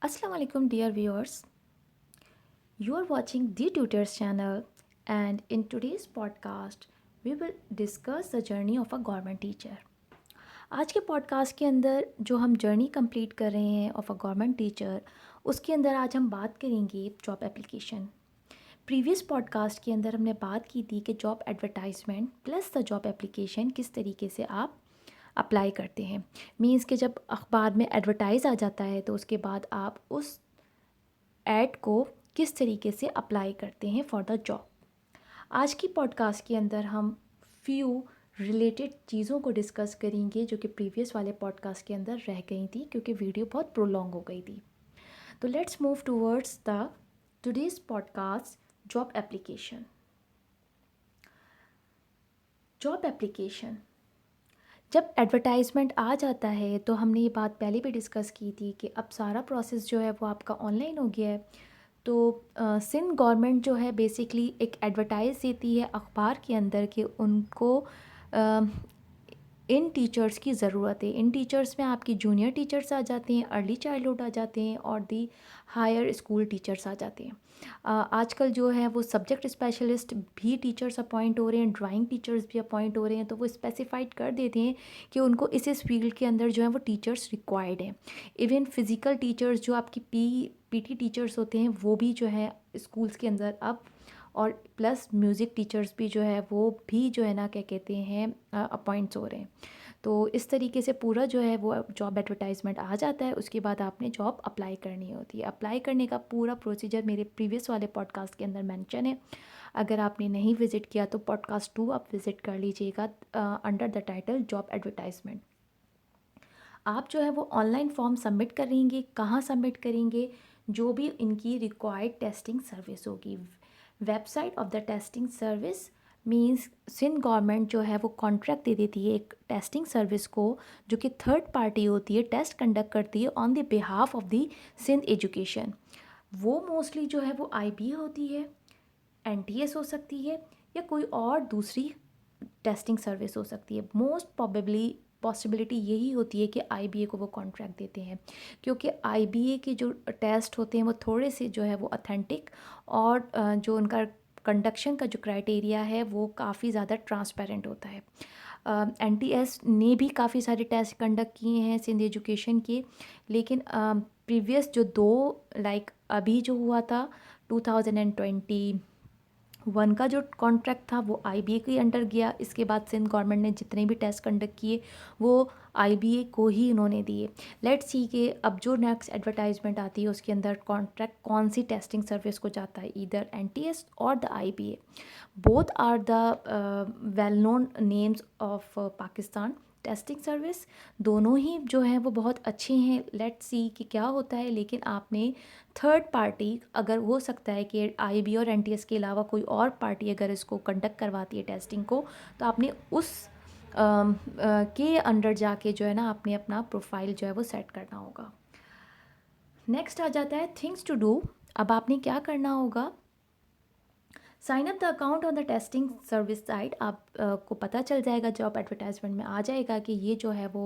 Assalamu alaikum, dear viewers. You are watching the Tutors channel, and in today's podcast, we will discuss the journey of a government teacher. आज के podcast के अंदर जो हम journey complete कर रहे हैं ऑफ अ गवर्नमेंट टीचर, उसके अंदर आज हम बात करेंगे जॉब एप्लीकेशन। प्रीवियस पॉडकास्ट के अंदर हमने बात की थी कि job advertisement plus the job application किस तरीके से आप अप्लाई करते हैं। मीन्स कि जब अखबार में एडवर्टाइज़ आ जाता है तो उसके बाद आप उस ऐड को किस तरीके से अप्लाई करते हैं फॉर द जॉब। आज की पॉडकास्ट के अंदर हम फ्यू रिलेटेड चीज़ों को डिस्कस करेंगे जो कि प्रीवियस वाले पॉडकास्ट के अंदर रह गई थी क्योंकि वीडियो बहुत प्रोलॉन्ग हो गई थी। तो let's move towards the today's podcast job application. Job application जब एडवर्टाइजमेंट आ जाता है तो हमने ये बात पहले भी डिस्कस की थी कि अब सारा प्रोसेस जो है वो आपका ऑनलाइन हो गया है। तो सिंध गवर्नमेंट जो है बेसिकली एक एडवर्टाइज़ देती है अखबार के अंदर कि उनको इन टीचर्स की ज़रूरत है। इन टीचर्स में आपकी जूनियर टीचर्स आ जाते हैं, अर्ली चाइल्डहुड आ जाते हैं और दी हायर स्कूल टीचर्स आ जाते हैं। आजकल जो है वो सब्जेक्ट स्पेशलिस्ट भी टीचर्स अपॉइंट हो रहे हैं, ड्राइंग टीचर्स भी अपॉइंट हो रहे हैं। तो वो स्पेसिफाइड कर देते हैं कि उनको इस फील्ड के अंदर जो है वो टीचर्स रिक्वायर्ड हैं। इवन फिज़िकल टीचर्स जो आपकी पीटी टीचर्स होते हैं वो भी जो है स्कूल्स के अंदर अब, और प्लस म्यूज़िक टीचर्स भी जो है वो भी जो है ना क्या कहते हैं अपॉइंट्स हो रहे हैं। तो इस तरीके से पूरा जो है वो जॉब एडवर्टाइजमेंट आ जाता है। उसके बाद आपने जॉब अप्लाई करनी होती है। अप्लाई करने का पूरा प्रोसीजर मेरे प्रीवियस वाले पॉडकास्ट के अंदर मेंशन है। अगर आपने नहीं विज़िट किया तो पॉडकास्ट 2 आप विज़िट कर लीजिएगा under the title job advertisement. आप जो है वो ऑनलाइन फॉर्म सबमिट करेंगे। कहाँ सबमिट करेंगे? जो भी इनकी रिक्वायर्ड टेस्टिंग सर्विस होगी, website of the testing service means Sindh government जो है वो कॉन्ट्रैक्ट दे देती है एक टेस्टिंग सर्विस को, जो कि थर्ड पार्टी होती है, टेस्ट कंडक्ट करती है on the behalf of the Sindh education. वो मोस्टली जो है वो आईबी होती है, एनटीएस हो सकती है, या कोई और दूसरी टेस्टिंग सर्विस हो सकती है। मोस्ट प्रोबेबली पॉसिबिलिटी यही होती है कि आईबीए को वो कॉन्ट्रैक्ट देते हैं, क्योंकि आईबीए के जो टेस्ट होते हैं वो थोड़े से जो है वो ऑथेंटिक, और जो उनका कंडक्शन का जो क्राइटेरिया है वो काफ़ी ज़्यादा ट्रांसपेरेंट होता है। एनटीएस ने भी काफ़ी सारे टेस्ट कंडक्ट किए हैं सिंध एजुकेशन के, लेकिन प्रीवियस जो दो, लाइक अभी जो हुआ था 2021 का जो कॉन्ट्रैक्ट था वो आईबीए के अंडर गया। इसके बाद सिंध गवर्नमेंट ने जितने भी टेस्ट कंडक्ट किए वो आईबीए को ही उन्होंने दिए। लेट्स सी कि अब जो नेक्स्ट एडवर्टाइजमेंट आती है उसके अंदर कॉन्ट्रैक्ट कौन सी टेस्टिंग सर्विस को जाता है, ईदर एनटीएस और the IBA. Both are the well known names of Pakistan testing service. दोनों ही जो हैं वो बहुत अच्छे हैं। लेट्स सी कि क्या होता है। लेकिन आपने थर्ड पार्टी, अगर हो सकता है कि आईबी और एनटीएस के अलावा कोई और पार्टी अगर इसको कंडक्ट करवाती है टेस्टिंग को, तो आपने उस के अंडर जाके जो है ना आपने अपना प्रोफाइल जो है वो सेट करना होगा। नेक्स्ट आ जाता है थिंग्स टू डू। अब आपने क्या करना होगा? Sign up the account on the testing service site. आप को पता चल जाएगा, जॉब एडवर्टाइजमेंट में आ जाएगा कि ये जो है वो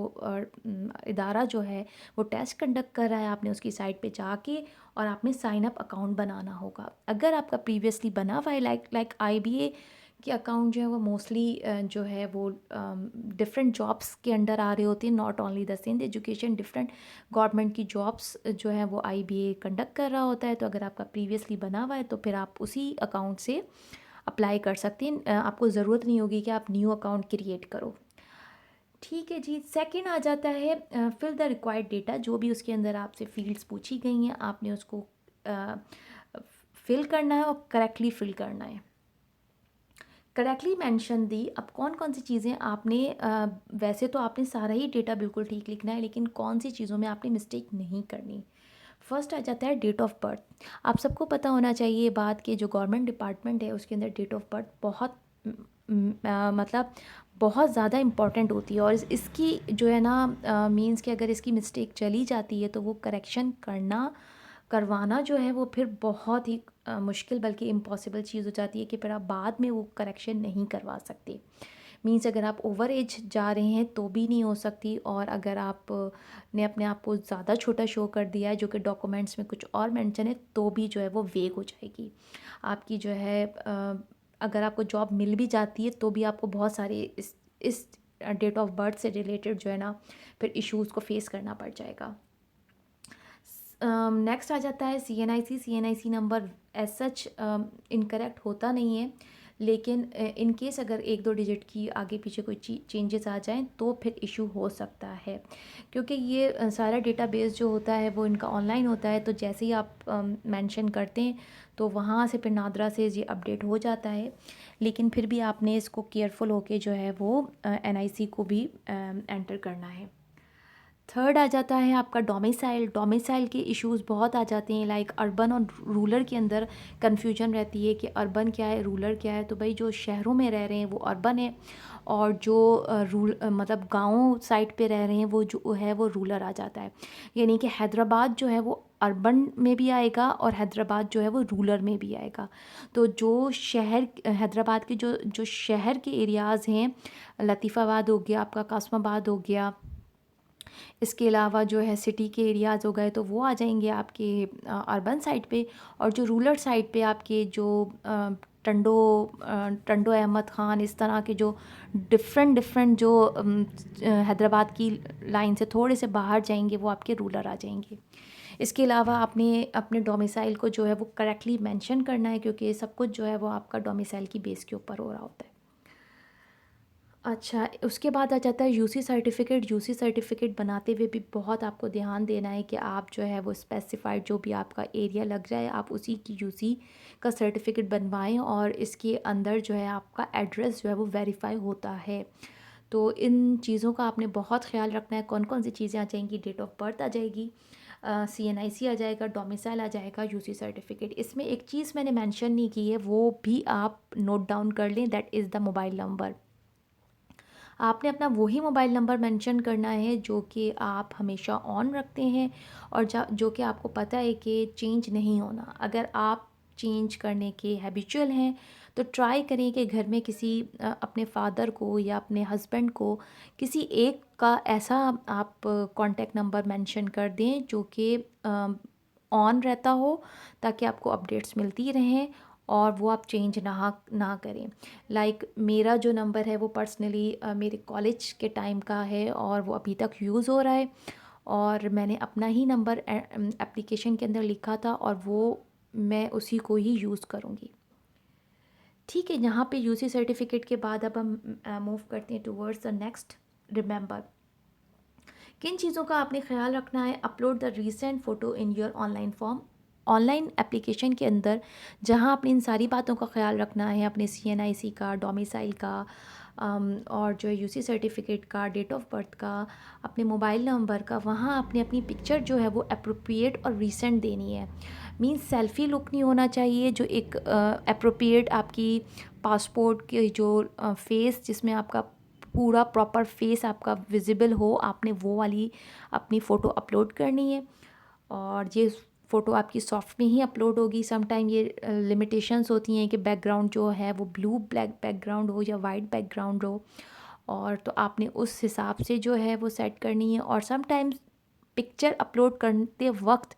इदारा जो है वो टेस्ट कंडक्ट कर रहा है। आपने उसकी साइट पे जाके और आपने साइन अप अकाउंट बनाना होगा। अगर आपका प्रीवियसली बना हुआ है, लाइक आईबीए के अकाउंट जो है वो मोस्टली जो है वो डिफरेंट जॉब्स के अंडर आ रहे होते हैं, not only the Sindh education, different government की जॉब्स जो है वो आईबीए कंडक्ट कर रहा होता है। तो अगर आपका प्रीवियसली बना हुआ है तो फिर आप उसी अकाउंट से अप्लाई कर सकते हैं। आपको ज़रूरत नहीं होगी कि आप न्यू अकाउंट क्रिएट करो। ठीक है जी। सेकंड आ जाता है फिल द रिक्वायर्ड डेटा। जो भी उसके अंदर आपसे फील्ड्स पूछी गई हैं आपने उसको फिल करना है और करेक्टली फिल करना है। Correctly mention the. अब कौन कौन सी चीज़ें आपने वैसे तो आपने सारा ही डेटा बिल्कुल ठीक लिखना है, लेकिन कौन सी चीज़ों में आपने मिस्टेक नहीं करनी। फर्स्ट आ जाता है डेट ऑफ बर्थ। आप सबको पता होना चाहिए ये बात कि जो गवर्नमेंट डिपार्टमेंट है उसके अंदर डेट ऑफ बर्थ बहुत मतलब बहुत ज़्यादा इम्पॉर्टेंट होती है। और इसकी जो है ना मींस कि अगर इसकी मिस्टेक चली जाती है तो वो करेक्शन करवाना जो है वो फिर बहुत ही मुश्किल बल्कि इम्पॉसिबल चीज़ हो जाती है कि फिर आप बाद में वो करेक्शन नहीं करवा सकते। मीन्स अगर आप ओवर एज जा रहे हैं तो भी नहीं हो सकती, और अगर आप ने अपने आप को ज़्यादा छोटा शो कर दिया है जो कि डॉक्यूमेंट्स में कुछ और मेंशन है तो भी जो है वो वेग हो जाएगी आपकी जो है। अगर आपको जॉब मिल भी जाती है तो भी आपको बहुत सारे इस डेट ऑफ बर्थ से रिलेटेड जो है ना फिर इश्यूज़ को फेस करना पड़ जाएगा। नेक्स्ट आ जाता है C N I C number as such incorrect होता नहीं है, लेकिन इन केस अगर एक दो डिजिट की आगे पीछे कोई चेंजेस आ जाएं तो फिर इशू हो सकता है, क्योंकि ये सारा डेटाबेस जो होता है वो इनका ऑनलाइन होता है, तो जैसे ही आप मेंशन करते हैं तो वहाँ से फिर नादरा से ये अपडेट हो जाता है। लेकिन फिर भी आपने इसको केयरफुल होके जो है वो एनआईसी को भी एंटर करना है। थर्ड आ जाता है आपका डोमिसाइल। डोमिसाइल के इश्यूज़ बहुत आ जाते हैं, लाइक अर्बन और रूरल के अंदर कन्फ्यूजन रहती है कि अर्बन क्या है रूरल क्या है। तो भाई जो शहरों में रह रहे हैं वो अर्बन है, और जो मतलब गाँव साइड पे रह रहे हैं वो जो है वो रूरल आ जाता है। यानी कि हैदराबाद जो है वो अर्बन में भी आएगा और हैदराबाद जो है वो रूरल में भी आएगा। तो जो शहर हैदराबाद के जो जो शहर के एरियाज़ हैं, लतीफ़ाबाद हो गया आपका, कासमाबाद हो गया, इसके अलावा जो है सिटी के एरियाज़ हो गए तो वो आ जाएंगे आपके अर्बन साइड पे। और जो रूरल साइड पे आपके जो टंडो टंडो अहमद ख़ान, इस तरह के जो डिफरेंट डिफरेंट जो हैदराबाद की लाइन से थोड़े से बाहर जाएंगे वो आपके रूरल आ जाएंगे। इसके अलावा आपने अपने डोमिसाइल को जो है वो करेक्टली मेंशन करना है, क्योंकि सब कुछ जो है वो आपका डोमिसाइल की बेस के ऊपर हो रहा होता है। अच्छा, उसके बाद आ जाता है यूसी सर्टिफ़िकेट। यूसी सर्टिफ़िकेट बनाते हुए भी बहुत आपको ध्यान देना है कि आप जो है वो स्पेसिफाइड जो भी आपका एरिया लग रहा है आप उसी की यूसी का सर्टिफ़िकेट बनवाएं, और इसके अंदर जो है आपका एड्रेस जो है वो वेरीफाई होता है। तो इन चीज़ों का आपने बहुत ख्याल रखना है। कौन कौन सी चीज़ें आ जाएंगी, डेट ऑफ बर्थ आ जाएगी, CNIC आ जाएगा, डोमिसाइल आ जाएगा, यूसी सर्टिफ़िकेट। इसमें एक चीज़ मैंने मेंशन नहीं की है, वो भी आप नोट डाउन कर लें, that is the mobile number. आपने अपना वही मोबाइल नंबर मेंशन करना है जो कि आप हमेशा ऑन रखते हैं, और जो कि आपको पता है कि चेंज नहीं होना। अगर आप चेंज करने के हैबिचुअल हैं तो ट्राई करें कि घर में किसी अपने फादर को या अपने हस्बैंड को किसी एक का ऐसा आप कांटेक्ट नंबर मेंशन कर दें जो कि ऑन रहता हो, ताकि आपको अपडेट्स मिलती रहें और वो आप चेंज ना करें। लाइक मेरा जो नंबर है वो पर्सनली मेरे कॉलेज के टाइम का है और वो अभी तक यूज़ हो रहा है, और मैंने अपना ही नंबर एप्लीकेशन के अंदर लिखा था और वो मैं उसी को ही यूज़ करूँगी। ठीक है, यहाँ पे यूसी सर्टिफिकेट के बाद अब हम मूव करते हैं टूवर्ड्स द नेक्स्ट। रिमेंबर, किन चीज़ों का आपने ख्याल रखना है। Upload the recent photo in your online form. Online application के अंदर जहाँ आपने इन सारी बातों का ख्याल रखना है, अपने CNIC का, डोमिसाइल का, और जो है यूसी सर्टिफिकेट का, डेट ऑफ बर्थ का, अपने मोबाइल नंबर का, वहाँ आपने अपनी पिक्चर जो है वो अप्रोप्रिएट और रीसेंट देनी है। मीन्स सेल्फ़ी लुक नहीं होना चाहिए, जो एक अप्रोप्रिएट आपकी पासपोर्ट के जो फेस जिसमें आपका पूरा प्रॉपर फेस आपका विजिबल हो, आपने वो वाली अपनी फ़ोटो अपलोड करनी है। और ये फ़ोटो आपकी सॉफ्ट में ही अपलोड होगी। सम टाइम ये लिमिटेशंस होती हैं कि बैकग्राउंड जो है वो ब्लू ब्लैक बैकग्राउंड हो या वाइट बैकग्राउंड हो, और तो आपने उस हिसाब से जो है वो सेट करनी है। और सम टाइम्स पिक्चर अपलोड करते वक्त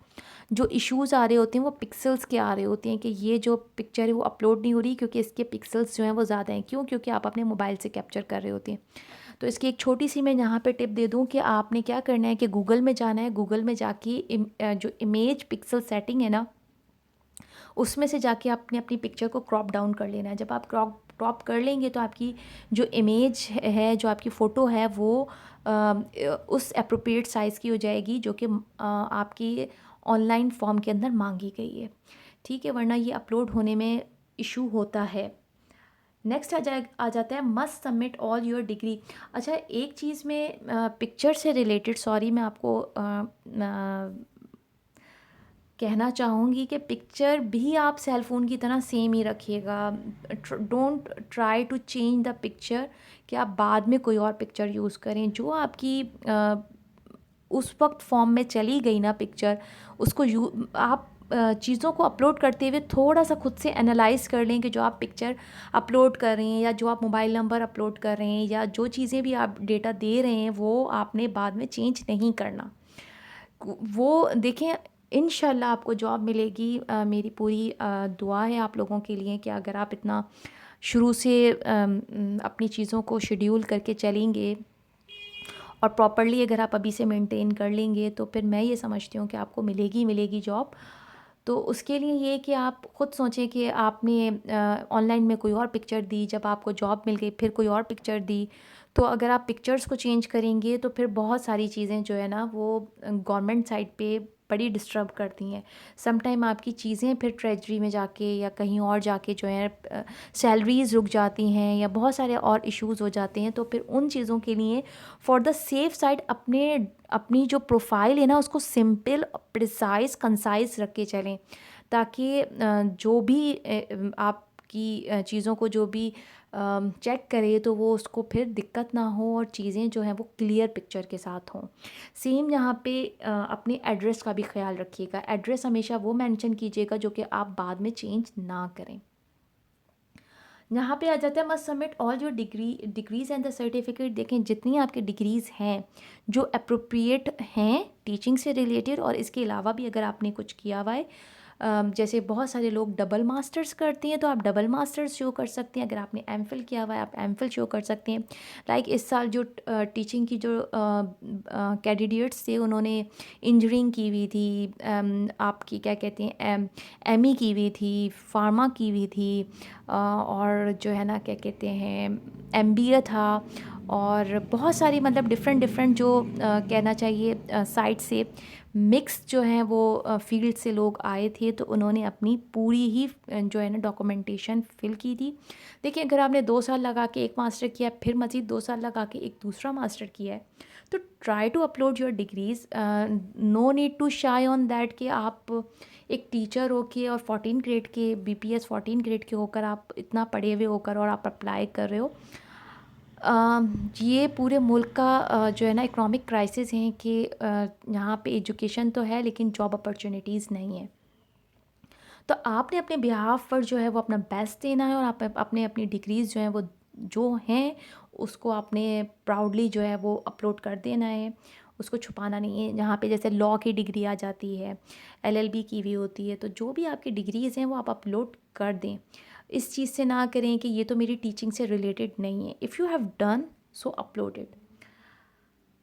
जो इश्यूज़ आ रहे होते हैं वो पिक्सल्स के आ रहे होते हैं कि ये जो पिक्चर है वो अपलोड नहीं हो रही क्योंकि इसके पिक्सल्स जो हैं वो ज़्यादा हैं। क्यों? क्योंकि आप अपने मोबाइल से कैप्चर कर रहे होते हैं। तो इसकी एक छोटी सी मैं यहाँ पे टिप दे दूँ कि आपने क्या करना है कि गूगल में जाना है। गूगल में जाके जो इमेज पिक्सल सेटिंग है ना, उसमें से जाके आपने अपनी पिक्चर को क्रॉप डाउन कर लेना है। जब आप क्रॉप कर लेंगे तो आपकी जो इमेज है, जो आपकी फ़ोटो है वो उस एप्रोप्रिएट साइज़ की हो जाएगी जो कि आपकी ऑनलाइन फॉर्म के अंदर मांगी गई है। ठीक है, वरना ये अपलोड होने में इशू होता है। नेक्स्ट आ जाता है must submit all your degree. अच्छा, एक चीज़ में पिक्चर से रिलेटेड, सॉरी मैं आपको कहना चाहूँगी कि पिक्चर भी आप सेल फ़ोन की तरह सेम ही रखिएगा। Don't try to change the picture कि आप बाद में कोई और पिक्चर यूज़ करें। जो आपकी उस वक्त फॉर्म में चली गई ना पिक्चर, उसको आप चीज़ों को अपलोड करते हुए थोड़ा सा खुद से एनालाइज कर लें कि जो आप पिक्चर अपलोड कर रहे हैं या जो आप मोबाइल नंबर अपलोड कर रहे हैं या जो चीज़ें भी आप डेटा दे रहे हैं वो आपने बाद में चेंज नहीं करना। वो देखें, इंशाल्लाह आपको जॉब मिलेगी। मेरी पूरी दुआ है आप लोगों के लिए कि अगर आप इतना शुरू से अपनी चीज़ों को शेड्यूल करके चलेंगे और प्रॉपरली अगर आप अभी से मेंटेन कर लेंगे तो फिर मैं ये समझती हूँ कि आपको मिलेगी मिलेगी जॉब। तो उसके लिए ये कि आप ख़ुद सोचें कि आपने ऑनलाइन में कोई और पिक्चर दी, जब आपको जॉब मिल गई फिर कोई और पिक्चर दी, तो अगर आप पिक्चर्स को चेंज करेंगे तो फिर बहुत सारी चीज़ें जो है ना वो गवर्नमेंट साइड पे बड़ी डिस्टर्ब करती हैं। सम टाइम आपकी चीज़ें फिर ट्रेजरी में जाके या कहीं और जाके जो है सैलरीज़ रुक जाती हैं या बहुत सारे और इश्यूज़ हो जाते हैं। तो फिर उन चीज़ों के लिए फॉर द सेफ साइड अपनी जो प्रोफाइल है ना उसको सिंपल, प्रिसाइज, कंसाइज रख के चलें, ताकि जो भी आपकी चीज़ों को जो भी चेक करे तो वो उसको फिर दिक्कत ना हो और चीज़ें जो हैं वो क्लियर पिक्चर के साथ हों। सेम यहाँ पे अपने एड्रेस का भी ख्याल रखिएगा। एड्रेस हमेशा वो मेंशन कीजिएगा जो कि आप बाद में चेंज ना करें। यहाँ पे आ जाता है must submit all your degrees and the certificate. देखें, जितनी आपकी डिग्रीज़ हैं जो अप्रोप्रिएट हैं टीचिंग से रिलेटेड, और इसके अलावा भी अगर आपने कुछ किया हुआ है, जैसे बहुत सारे लोग डबल मास्टर्स करते हैं तो आप डबल मास्टर्स शो कर सकते हैं। अगर आपने एमफिल किया हुआ है आप एमफिल शो कर सकते हैं। लाइक इस साल जो टीचिंग की जो कैंडिडेट्स थे उन्होंने इंजीनियरिंग की हुई थी, आपकी क्या कहते हैं एमई की हुई थी, फार्मा की हुई थी, और जो है ना क्या कहते हैं एमबीए था, और बहुत सारी मतलब डिफरेंट जो कहना चाहिए साइट से मिक्स जो हैं वो फील्ड से लोग आए थे, तो उन्होंने अपनी पूरी ही जो है ना डॉक्यूमेंटेशन फिल की थी। देखिए, अगर आपने 2 साल लगा के एक मास्टर किया फिर मज़ीद 2 साल लगा के एक दूसरा मास्टर किया है, तो try to upload your degrees. No need to shy on that कि आप एक टीचर हो के और 14 ग्रेड के बीपीएस 14 ग्रेड के होकर आप इतना पढ़े हुए होकर और आप अप्लाई कर रहे हो। ये पूरे मुल्क का जो है ना इकोनॉमिक क्राइसिस है कि यहाँ पे एजुकेशन तो है लेकिन जॉब अपॉर्चुनिटीज़ नहीं है। तो आपने अपने बिहाफ पर जो है वो अपना बेस्ट देना है और आप अपने अपनी डिग्रीज़ जो हैं वो जो हैं उसको आपने प्राउडली जो है वो अपलोड कर देना है, उसको छुपाना नहीं है। जहाँ पे जैसे लॉ की डिग्री आ जाती है, एलएलबी की भी होती है, तो जो भी आपकी डिग्रीज़ हैं वो आप अपलोड कर दें। इस चीज़ से ना करें कि ये तो मेरी टीचिंग से रिलेटेड नहीं है। If you have done so upload it.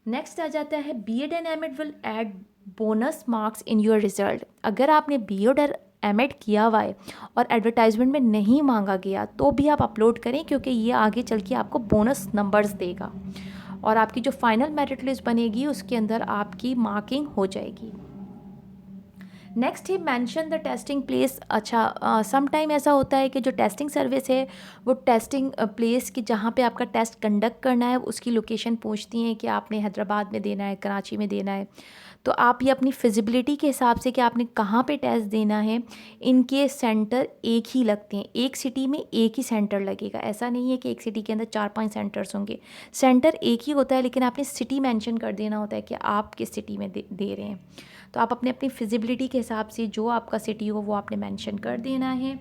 Next आ जाता है B Ed and M Ed will add bonus marks in your result. अगर आपने बीएड और एमएड किया हुआ है और एडवर्टाइजमेंट में नहीं मांगा गया तो भी आप अपलोड करें, क्योंकि ये आगे चल के आपको बोनस नंबर्स देगा और आपकी जो फाइनल मेरिट लिस्ट बनेगी उसके अंदर आपकी मार्किंग हो जाएगी। नेक्स्ट है मेंशन द टेस्टिंग प्लेस। अच्छा, सम टाइम ऐसा होता है कि जो टेस्टिंग सर्विस है वो टेस्टिंग प्लेस की जहाँ पे आपका टेस्ट कंडक्ट करना है उसकी लोकेशन पूछती हैं कि आपने हैदराबाद में देना है, कराची में देना है। तो आप ये अपनी फिजिबिलिटी के हिसाब से कि आपने कहाँ पे टेस्ट देना है, इनके सेंटर एक ही लगते हैं, एक सिटी में एक ही सेंटर लगेगा। ऐसा नहीं है कि एक सिटी के अंदर 4-5 सेंटर्स होंगे, सेंटर एक ही होता है, लेकिन आपने सिटी मेंशन कर देना होता है कि आप किस सिटी में दे रहे हैं। तो आप अपने अपनी फिजिबिलिटी के हिसाब से जो आपका सिटी हो वो आपने मेंशन कर देना है।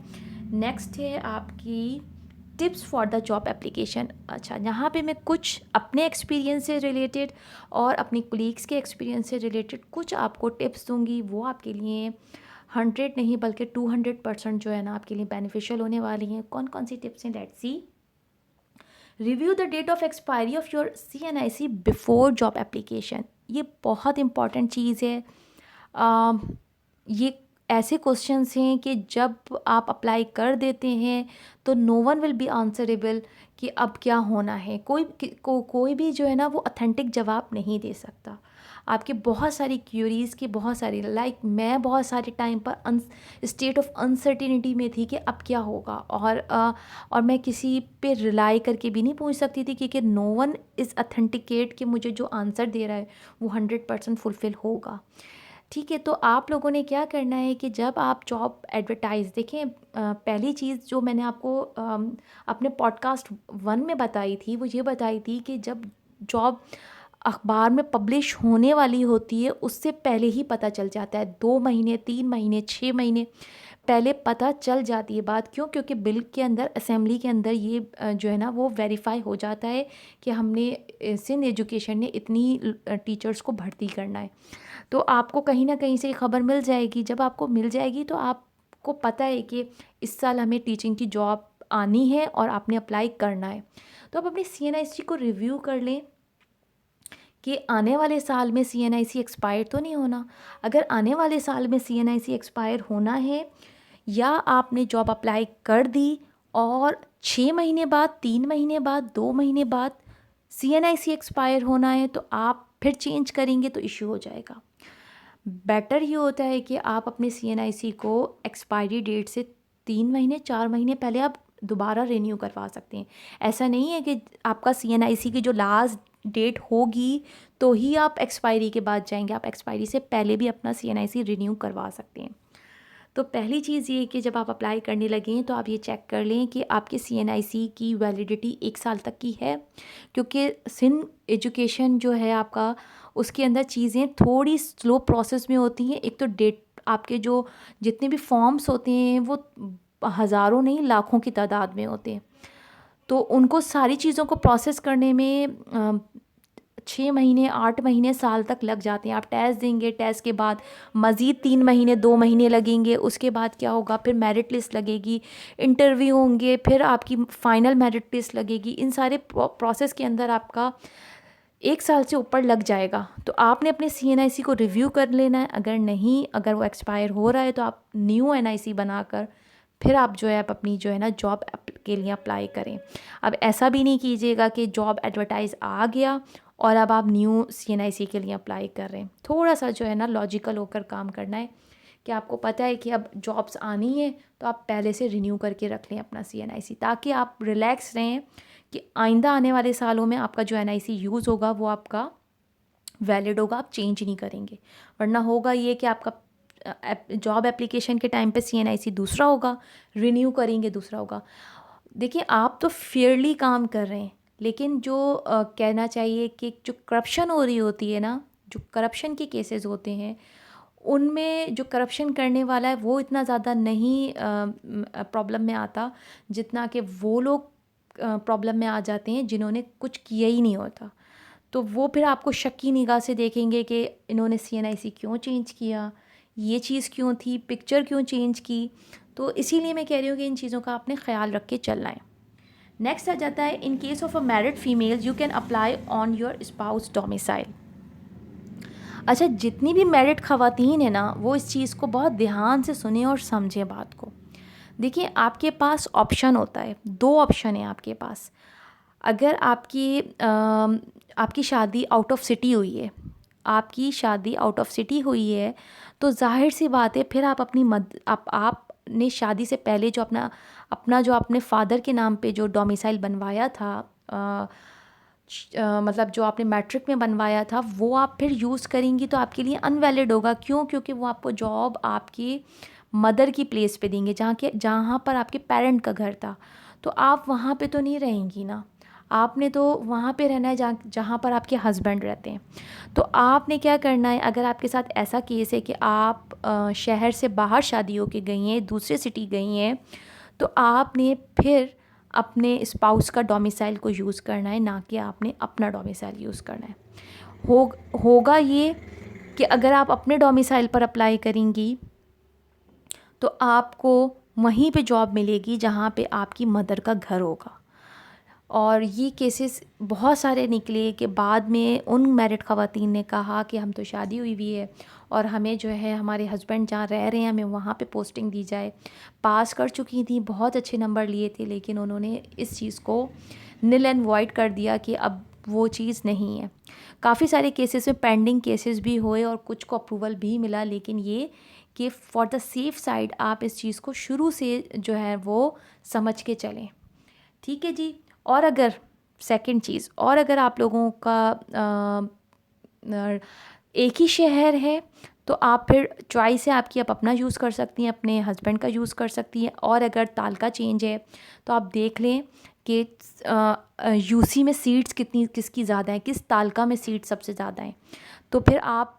नेक्स्ट है आपकी tips for the job application. अच्छा, यहाँ पे मैं कुछ अपने एक्सपीरियंस से रिलेटेड और अपनी कोलीग्स के एक्सपीरियंस से रिलेटेड कुछ आपको टिप्स दूंगी। वो आपके लिए 100 नहीं बल्कि 200% जो है ना आपके लिए बेनिफिशियल होने वाली हैं। कौन कौन सी टिप्स हैं, let's see. Review the date of expiry of your CNIC before job application. ये बहुत इंपॉर्टेंट चीज़ है। ये ऐसे क्वेश्चंस हैं कि जब आप अप्लाई कर देते हैं तो no one will be answerable कि अब क्या होना है। कोई भी जो है ना वो ऑथेंटिक जवाब नहीं दे सकता। आपके बहुत सारी क्यूरीज़ की बहुत सारी, लाइक मैं बहुत सारे टाइम पर स्टेट ऑफ अनसर्टिनिटी में थी कि अब क्या होगा, और मैं किसी पे रिलाई करके भी नहीं पूछ सकती थी क्योंकि नो वन इज़ ऑथेंटिकेट कि मुझे जो आंसर दे रहा है वो 100% फुलफ़िल होगा। ठीक है, तो आप लोगों ने क्या करना है कि जब आप जॉब एडवर्टाइज़ देखें, पहली चीज़ जो मैंने आपको अपने पॉडकास्ट 1 में बताई थी वो ये बताई थी कि जब जॉब अखबार में पब्लिश होने वाली होती है उससे पहले ही पता चल जाता है, 2 महीने, 3 महीने, 6 महीने पहले पता चल जाती है बात। क्यों? क्योंकि बिल के अंदर, असेंबली के अंदर ये जो है ना वो वेरीफाई हो जाता है कि हमने सिंध एजुकेशन ने इतनी टीचर्स को भर्ती करना है। तो आपको कहीं ना कहीं से खबर मिल जाएगी। जब आपको मिल जाएगी तो आपको पता है कि इस साल हमें टीचिंग की जॉब आनी है और आपने अप्लाई करना है। तो आप अपनी CNIC को रिव्यू कर लें कि आने वाले साल में CNIC एक्सपायर तो नहीं होना। अगर आने वाले साल में CNIC एक्सपायर होना है या आपने जॉब अप्लाई कर दी और 6 महीने बाद, 3 महीने बाद, 2 महीने बाद CNIC एक्सपायर होना है तो आप फिर चेंज करेंगे तो इश्यू हो जाएगा। बेटर ये होता है कि आप अपने CNIC को एक्सपायरी डेट से 3 महीने, 4 महीने पहले आप दोबारा रिन्यू करवा सकते हैं। ऐसा नहीं है कि आपका CNIC की जो लास्ट डेट होगी तो ही आप एक्सपायरी के बाद जाएंगे। आप एक्सपायरी से पहले भी अपना CNIC रिन्यू करवा सकते हैं। तो पहली चीज़ ये कि जब आप अप्लाई करने लगें तो आप ये चेक कर लें कि आपके CNIC की वैलिडिटी 1 साल तक की है, क्योंकि सिंध एजुकेशन जो है आपका, उसके अंदर चीज़ें थोड़ी स्लो प्रोसेस में होती हैं। एक तो डेट, आपके जो जितने भी फॉर्म्स होते हैं वो हज़ारों नहीं लाखों की तादाद में होते हैं। तो उनको सारी चीज़ों को प्रोसेस करने में 6 महीने, 8 महीने, साल तक लग जाते हैं। आप टेस्ट देंगे, टेस्ट के बाद मज़ीद 3 महीने, 2 महीने लगेंगे। उसके बाद क्या होगा, फिर मेरिट लिस्ट लगेगी, इंटरव्यू होंगे, फिर आपकी फ़ाइनल मेरिट लिस्ट लगेगी। इन सारे प्रोसेस के अंदर आपका 1 साल से ऊपर लग जाएगा। तो आपने अपने CNIC को रिव्यू कर लेना है। अगर नहीं, अगर वो एक्सपायर हो रहा है तो आप न्यू NIC बनाकर फिर आप जो है आप अपनी जो है ना जॉब के लिए अप्लाई करें। अब ऐसा भी नहीं कीजिएगा कि जॉब एडवर्टाइज़ आ गया और अब आप न्यू CNIC के लिए अप्लाई कर रहे हैं। थोड़ा सा जो है ना लॉजिकल होकर काम करना है कि आपको पता है कि अब जॉब्स आनी है तो आप पहले से रिन्यू करके रख लें अपना CNIC, ताकि आप रिलैक्स रहें कि आइंदा आने वाले सालों में आपका जो NIC यूज़ होगा वो आपका वैलिड होगा, आप चेंज नहीं करेंगे। वरना होगा ये कि आपका जॉब एप्लीकेशन के टाइम पे CNIC दूसरा होगा, रिन्यू करेंगे दूसरा होगा। देखिए, आप तो फेयरली काम कर रहे हैं, लेकिन जो कहना चाहिए कि जो करप्शन हो रही होती है ना, जो करप्शन के केसेस होते हैं उनमें जो करप्शन करने वाला है वो इतना ज़्यादा नहीं प्रॉब्लम में आता जितना कि वो लोग प्रॉब्लम में आ जाते हैं जिन्होंने कुछ किया ही नहीं होता। तो वो फिर आपको शक की निगाह से देखेंगे कि इन्होंने CNIC क्यों चेंज किया, ये चीज़ क्यों थी, पिक्चर क्यों चेंज की। तो इसीलिए मैं कह रही हूँ कि इन चीज़ों का आपने ख्याल रख के चलना है। नेक्स्ट आ जाता है, in case of a married female you can apply on your spouse domicile. अच्छा, जितनी भी मैरिड ख़वातीन है ना वो इस चीज़ को बहुत ध्यान से सुने और समझें बात को। देखिए, आपके पास ऑप्शन होता है, 2 ऑप्शन है आपके पास। अगर आपकी शादी आउट ऑफ सिटी हुई है, आपकी शादी आउट ऑफ सिटी हुई है तो जाहिर सी बात है फिर आप अपनी आपने शादी से पहले जो अपना अपना जो अपने फादर के नाम पे जो डोमिसाइल बनवाया था, मतलब जो आपने मैट्रिक में बनवाया था, वो आप फिर यूज़ करेंगी तो आपके लिए अनवैलिड होगा। क्यों? क्योंकि वो आपको जॉब आपकी मदर की प्लेस पे देंगे, जहाँ पर आपके पेरेंट का घर था। तो आप वहाँ पे तो नहीं रहेंगी ना, आपने तो वहाँ पे रहना है जहाँ पर आपके हस्बैंड रहते हैं। तो आपने क्या करना है, अगर आपके साथ ऐसा केस है कि आप शहर से बाहर शादी होके गई हैं, दूसरे सिटी गई हैं, तो आपने फिर अपने स्पाउस का डोमिसाइल को यूज़ करना है, ना कि आपने अपना डोमिसाइल यूज़ करना है। होगा ये कि अगर आप अपने डोमिसाइल पर अप्लाई करेंगी तो आपको वहीं पे जॉब मिलेगी जहाँ पे आपकी मदर का घर होगा। और ये केसेस बहुत सारे निकले कि बाद में उन मैरिड ख़वातीन ने कहा कि हम तो शादी हुई है और हमें जो है हमारे हस्बैंड जहाँ रह रहे हैं हमें वहाँ पे पोस्टिंग दी जाए। पास कर चुकी थी, बहुत अच्छे नंबर लिए थे, लेकिन उन्होंने इस चीज़ को निल एंड वॉइड कर दिया कि अब वो चीज़ नहीं है। काफ़ी सारे केसेस में पेंडिंग केसेस भी हुए और कुछ को अप्रूवल भी मिला, लेकिन ये कि फॉर द सेफ साइड आप इस चीज़ को शुरू से जो है वो समझ के चलें। ठीक है जी। और अगर सेकंड चीज़, और अगर आप लोगों का एक ही शहर है तो आप फिर चॉइस है आपकी, आप अपना यूज़ कर सकती हैं, अपने हस्बैंड का यूज़ कर सकती हैं। और अगर तालका चेंज है तो आप देख लें कि यूसी में सीट्स किसकी ज़्यादा हैं, किस तालका में सीट सबसे ज़्यादा हैं। तो फिर आप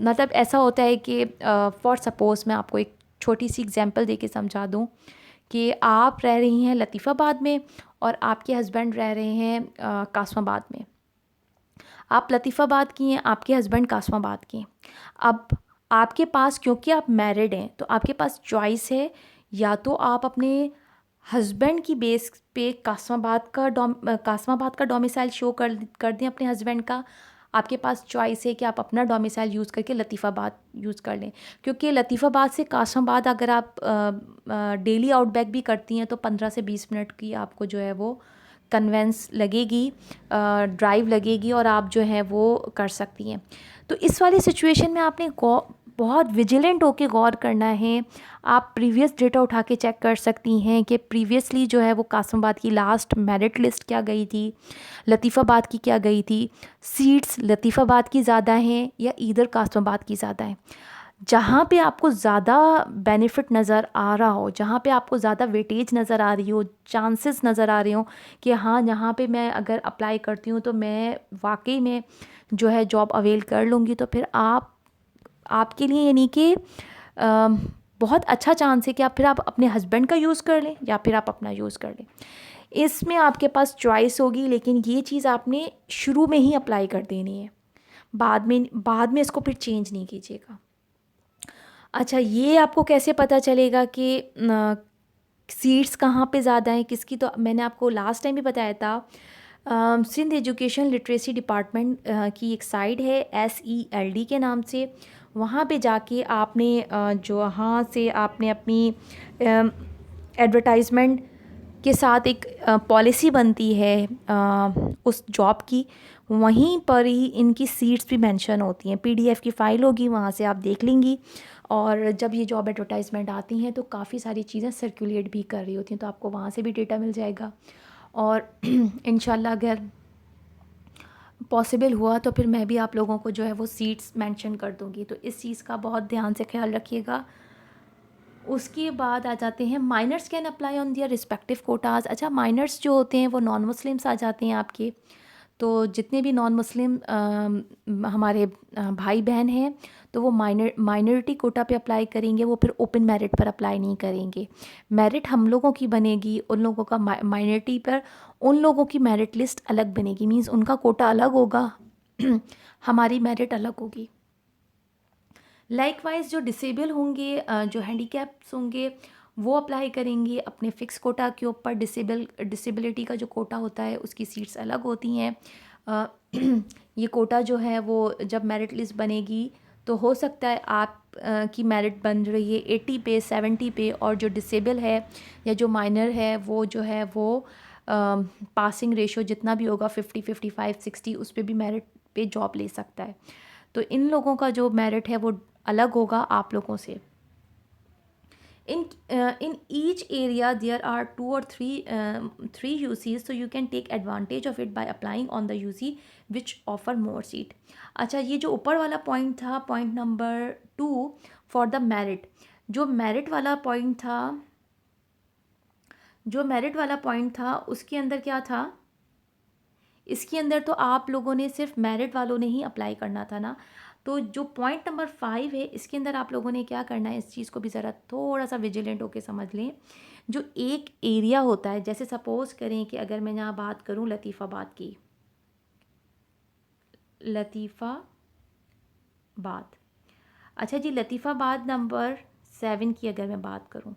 मतलब ऐसा होता है कि फॉर सपोज़ मैं आपको एक छोटी सी एग्जांपल दे के समझा दूँ कि आप रह रही हैं लतीफ़ाबाद में और आपके हस्बैंड रह रहे हैं कासमाबाद में। आप लतीफ़ाबाद की हैं, आपके हस्बैंड कासमाबाद के हैं। अब आपके पास, क्योंकि आप मैरिड हैं, तो आपके पास चॉइस है, या तो आप अपने हस्बैंड की बेस पे कासमाबाद का डोमिसाइल शो कर दें अपने हस्बैंड का। आपके पास चॉइस है कि आप अपना डोमिसाइल यूज़ करके लतीफ़ाबाद यूज़ कर लें, क्योंकि लतीफ़ाबाद से कासमाबाद अगर आप डेली आउटबैक भी करती हैं तो 15 से 20 मिनट की आपको जो है वो कन्वेंस लगेगी, ड्राइव लगेगी, और आप जो है वो कर सकती हैं। तो इस वाली सिचुएशन में आपने बहुत विजिलेंट होकर गौर करना है। आप प्रीवियस डेटा उठा के चेक कर सकती हैं कि प्रीवियसली जो है वो कासमाबाद की लास्ट मेरिट लिस्ट क्या गई थी, लतीफ़ाबाद की क्या गई थी, सीट्स लतीफ़ाबाद की ज़्यादा हैं या इधर कासमाबाद की ज़्यादा हैं। जहाँ पे आपको ज़्यादा बेनिफिट नज़र आ रहा हो, जहाँ पे आपको ज़्यादा वेटेज नज़र आ रही हो, चांसेस नज़र आ रहे हो कि हाँ यहाँ पे मैं अगर अप्लाई करती हूँ तो मैं वाकई में जो है जॉब अवेल कर लूँगी, तो फिर आपके लिए यानी कि बहुत अच्छा चांस है कि आप अपने हस्बैंड का यूज़ कर लें या फिर आप अपना यूज़ कर लें। इसमें आपके पास चॉइस होगी, लेकिन ये चीज़ आपने शुरू में ही अप्लाई कर देनी है, बाद में इसको फिर चेंज नहीं कीजिएगा। अच्छा, ये आपको कैसे पता चलेगा कि सीट्स कहाँ पे ज़्यादा हैं किसकी? तो मैंने आपको लास्ट टाइम भी बताया था, सिंध एजुकेशन लिटरेसी डिपार्टमेंट की एक साइट है SELD के नाम से। वहाँ पे जाके आपने जो वहाँ से आपने अपनी एडवर्टाइजमेंट के साथ एक पॉलिसी बनती है उस जॉब की, वहीं पर ही इनकी सीट्स भी मेंशन होती हैं। PDF की फ़ाइल होगी, वहाँ से आप देख लेंगी, और जब ये जॉब एडवर्टाइजमेंट आती हैं तो काफ़ी सारी चीज़ें सर्कुलेट भी कर रही होती हैं, तो आपको वहाँ से भी डेटा मिल जाएगा। और इंशाल्लाह अगर पॉसिबल हुआ तो फिर मैं भी आप लोगों को जो है वो सीट्स मेंशन कर दूँगी, तो इस चीज़ का बहुत ध्यान से ख्याल रखिएगा। उसके बाद आ जाते हैं minors can apply on their respective quotas. अच्छा, माइनर्स जो होते हैं वो नॉन मुस्लिम्स आ जाते हैं आपके। तो जितने भी नॉन मुस्लिम हमारे भाई बहन हैं, तो वो माइनॉरिटी कोटा पे अप्लाई करेंगे, वो फिर ओपन मेरिट पर अप्लाई नहीं करेंगे। मेरिट हम लोगों की बनेगी, उन लोगों का माइनॉरिटी पर उन लोगों की मेरिट लिस्ट अलग बनेगी, मींस उनका कोटा अलग होगा हमारी मेरिट अलग होगी। लाइकवाइज जो डिसेबल होंगे, जो हैंडीकैप्स होंगे, वो अप्लाई करेंगे अपने फ़िक्स कोटा के ऊपर। डिसेबिलिटी का जो कोटा होता है उसकी सीट्स अलग होती हैं। अ, ये कोटा जो है वो जब मेरिट लिस्ट बनेगी तो हो सकता है आप की मेरिट बन रही है 80 पे, 70 पे, और जो डिसेबल है या जो माइनर है वो जो है वो पासिंग रेशो जितना भी होगा 50, 55, 60, उस पर भी मेरिट पे जॉब ले सकता है। तो इन लोगों का जो मेरिट है वो अलग होगा आप लोगों से। In each area there are 2 or 3 UCs, so you can take advantage of it by applying on the UC which offer more seat. अच्छा, ये जो ऊपर वाला पॉइंट था, point number 2 for the merit, जो मेरिट वाला पॉइंट था उसके अंदर क्या था? इसके अंदर तो आप लोगों ने सिर्फ मेरिट वालों ने ही अप्लाई करना था ना। तो जो पॉइंट नंबर 5 है, इसके अंदर आप लोगों ने क्या करना है, इस चीज़ को भी ज़रा थोड़ा सा विजिलेंट होकर समझ लें। जो एक एरिया होता है, जैसे सपोज़ करें कि अगर मैं यहाँ बात करूँ लतीफ़ाबाद की, अच्छा जी, लतीफ़ाबाद नंबर 7 की अगर मैं बात करूं,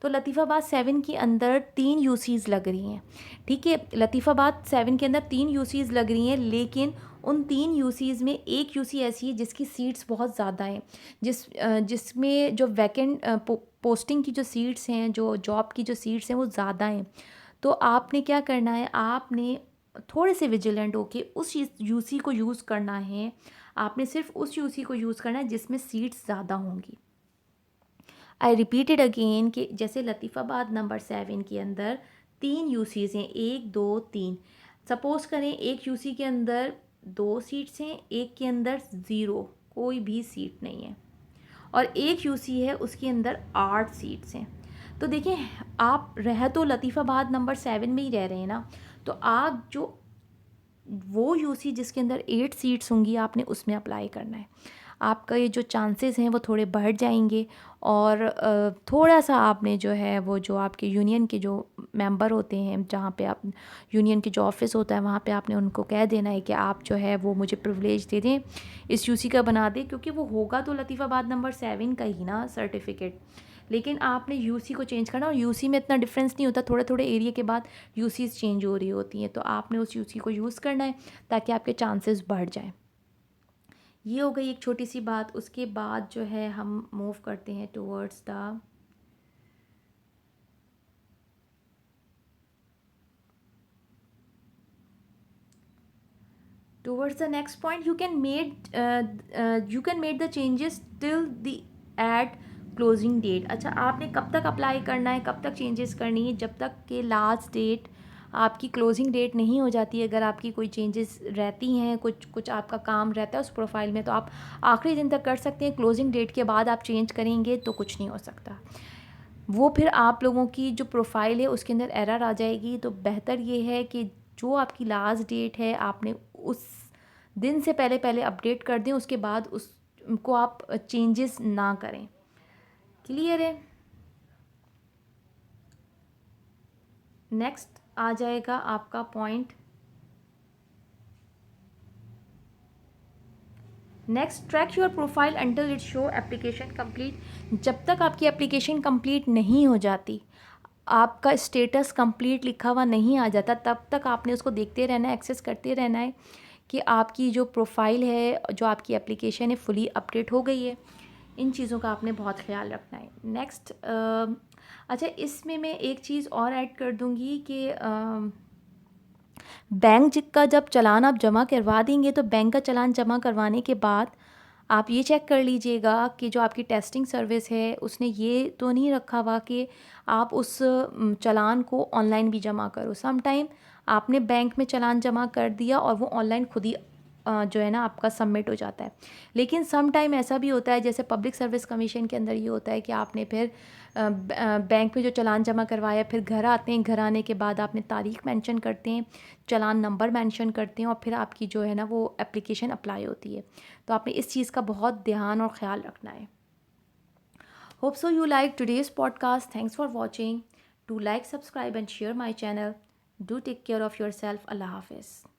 तो लतीफ़ाबाद 7 के अंदर 3 यूसीज़ लग रही हैं। ठीक है, लतीफ़ाबाद 7 के अंदर 3 यूसीज़ लग रही हैं, लेकिन उन 3 यूसीज़ में एक यूसी ऐसी है जिसकी सीट्स बहुत ज़्यादा हैं, जिसमें जो वैकेंट पोस्टिंग की जो सीट्स हैं, जो जॉब की जो सीट्स हैं वो ज़्यादा हैं। तो आपने क्या करना है, आपने थोड़े से विजिलेंट होके उस यूसी को यूज़ करना है। आपने सिर्फ उस यूसी को यूज़ करना है जिसमें सीट्स ज़्यादा होंगी। आई रिपीटेड अगेन कि जैसे लतीफ़ाबाद नंबर 7 के अंदर 3 यूसीज़ हैं, 1, 2, 3। सपोज़ करें एक यूसी के अंदर 2 सीट्स हैं, एक के अंदर 0, कोई भी सीट नहीं है, और एक यूसी है उसके अंदर 8 सीट्स हैं। तो देखिए, आप रह तो लतीफ़ाबाद नंबर 7 में ही रह रहे हैं ना, तो आप जो वो यूसी जिसके अंदर 8 सीट्स होंगी आपने उसमें अप्लाई करना है। आपका ये जो चांसेस हैं वो थोड़े बढ़ जाएंगे। और थोड़ा सा आपने जो है वो जो आपके यूनियन के जो मेंबर होते हैं, जहाँ पे आप यूनियन के जो ऑफिस होता है वहाँ पे आपने उनको कह देना है कि आप जो है वो मुझे प्रिविलेज दे दें, इस यूसी का बना दें, क्योंकि वो होगा तो लतीफ़ाबाद नंबर 7 का ही ना सर्टिफिकेट। लेकिन आपने यूसी को चेंज करना, और यूसी में इतना डिफरेंस नहीं होता, थोड़े थोड़े एरिया के बाद यूसीज चेंज हो रही होती हैं, तो आपने उस यूसी को यूज़ करना है ताकि आपके चांसेस बढ़ जाएं। ये हो गई एक छोटी सी बात। उसके बाद जो है हम मूव करते हैं towards the next point. You can made the changes till the at closing date. अच्छा, आपने कब तक अप्लाई करना है, कब तक चेंजेस करनी है? जब तक के लास्ट डेट आपकी क्लोजिंग डेट नहीं हो जाती है। अगर आपकी कोई चेंजेस रहती हैं, कुछ कुछ आपका काम रहता है उस प्रोफाइल में, तो आप आखिरी दिन तक कर सकते हैं। क्लोजिंग डेट के बाद आप चेंज करेंगे तो कुछ नहीं हो सकता। वो फिर आप लोगों की जो प्रोफाइल है उसके अंदर एरर आ जाएगी। तो बेहतर ये है कि जो आपकी लास्ट डेट है आपने उस दिन से पहले पहले अपडेट कर दें, उसके बाद उसको आप चेंजेस ना करें। क्लियर है? नेक्स्ट आ जाएगा आपका point. Next, track your profile until it show application complete. जब तक आपकी एप्लीकेशन कंप्लीट नहीं हो जाती, आपका स्टेटस कंप्लीट लिखा हुआ नहीं आ जाता, तब तक आपने उसको देखते रहना है, एक्सेस करते रहना है कि आपकी जो प्रोफाइल है, जो आपकी एप्लीकेशन है, फुली अपडेट हो गई है। इन चीज़ों का आपने बहुत ख्याल रखना है। नेक्स्ट, अच्छा, इसमें मैं एक चीज़ और ऐड कर दूँगी कि बैंक का जब चालान आप जमा करवा देंगे, तो बैंक का चालान जमा करवाने के बाद आप ये चेक कर लीजिएगा कि जो आपकी टेस्टिंग सर्विस है उसने ये तो नहीं रखा हुआ कि आप उस चालान को ऑनलाइन भी जमा करो। सम टाइम आपने बैंक में चालान जमा कर दिया और वो ऑनलाइन खुद ही जो है ना आपका सबमिट हो जाता है। लेकिन सम टाइम ऐसा भी होता है, जैसे पब्लिक सर्विस कमीशन के अंदर ये होता है कि आपने फिर बैंक में जो चालान जमा करवाया, फिर घर आते हैं, घर आने के बाद आपने तारीख मेंशन करते हैं, चालान नंबर मेंशन करते हैं, और फिर आपकी जो है ना वो एप्लीकेशन अप्लाई होती है। तो आपने इस चीज़ का बहुत ध्यान और ख्याल रखना है। Hope so you like today's podcast. Thanks for watching. Do like, subscribe and share my channel. Do take care of your self. अल्लाह हाफिज़।